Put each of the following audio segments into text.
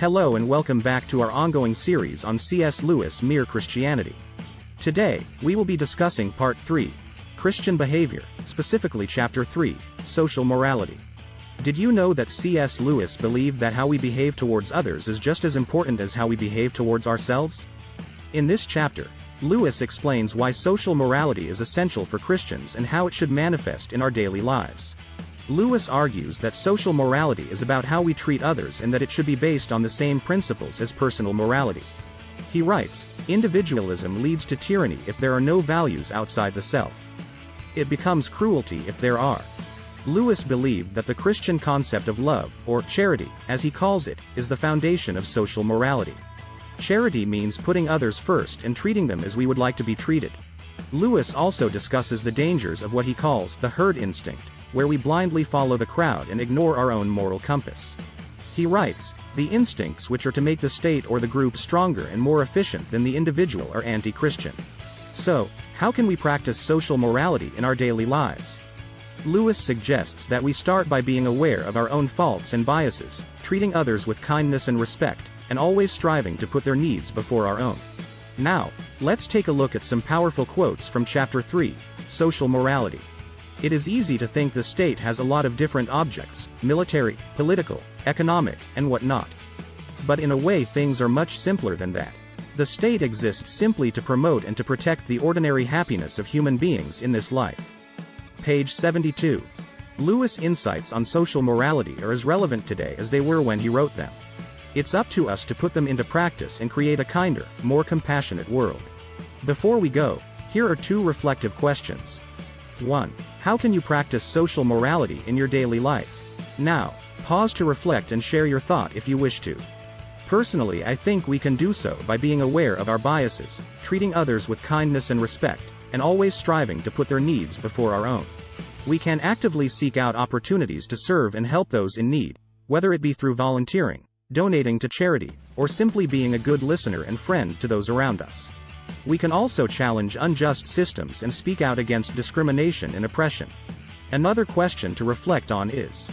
Hello and welcome back to our ongoing series on C.S. Lewis' Mere Christianity. Today, we will be discussing Part 3, Christian Behavior, specifically Chapter 3, Social Morality. Did you know that C.S. Lewis believed that how we behave towards others is just as important as how we behave towards ourselves? In this chapter, Lewis explains why social morality is essential for Christians and how it should manifest in our daily lives. Lewis argues that social morality is about how we treat others and that it should be based on the same principles as personal morality. He writes, "Individualism leads to tyranny if there are no values outside the self. It becomes cruelty if there are." Lewis believed that the Christian concept of love, or charity, as he calls it, is the foundation of social morality. Charity means putting others first and treating them as we would like to be treated. Lewis also discusses the dangers of what he calls the herd instinct, where we blindly follow the crowd and ignore our own moral compass. He writes, "The instincts which are to make the state or the group stronger and more efficient than the individual are anti-Christian." So, how can we practice social morality in our daily lives? Lewis suggests that we start by being aware of our own faults and biases, treating others with kindness and respect, and always striving to put their needs before our own. Now, let's take a look at some powerful quotes from Chapter 3, Social Morality. It is easy to think the state has a lot of different objects, military, political, economic, and whatnot. But in a way things are much simpler than that. The state exists simply to promote and to protect the ordinary happiness of human beings in this life. Page 72. Lewis' insights on social morality are as relevant today as they were when he wrote them. It's up to us to put them into practice and create a kinder, more compassionate world. Before we go, here are two reflective questions. 1. How can you practice social morality in your daily life? Now, pause to reflect and share your thought if you wish to. Personally, I think we can do so by being aware of our biases, treating others with kindness and respect, and always striving to put their needs before our own. We can actively seek out opportunities to serve and help those in need, whether it be through volunteering, donating to charity, or simply being a good listener and friend to those around us. We can also challenge unjust systems and speak out against discrimination and oppression. Another question to reflect on is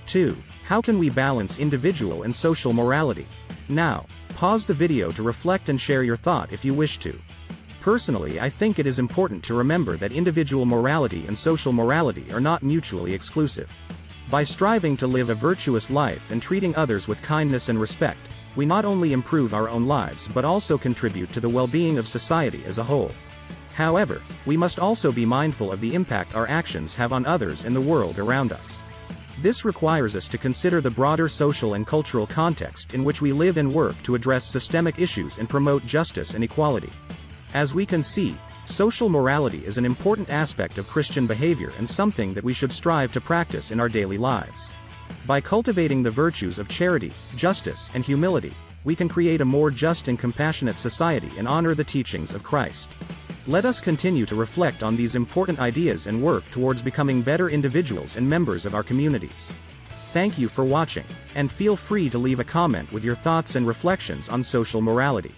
2. How can we balance individual and social morality? Now, pause the video to reflect and share your thought if you wish to. Personally, I think it is important to remember that individual morality and social morality are not mutually exclusive. By striving to live a virtuous life and treating others with kindness and respect, we not only improve our own lives but also contribute to the well-being of society as a whole. However, we must also be mindful of the impact our actions have on others and the world around us. This requires us to consider the broader social and cultural context in which we live and work to address systemic issues and promote justice and equality. As we can see, social morality is an important aspect of Christian behavior and something that we should strive to practice in our daily lives. By cultivating the virtues of charity, justice, and humility, we can create a more just and compassionate society and honor the teachings of Christ. Let us continue to reflect on these important ideas and work towards becoming better individuals and members of our communities. Thank you for watching, and feel free to leave a comment with your thoughts and reflections on social morality.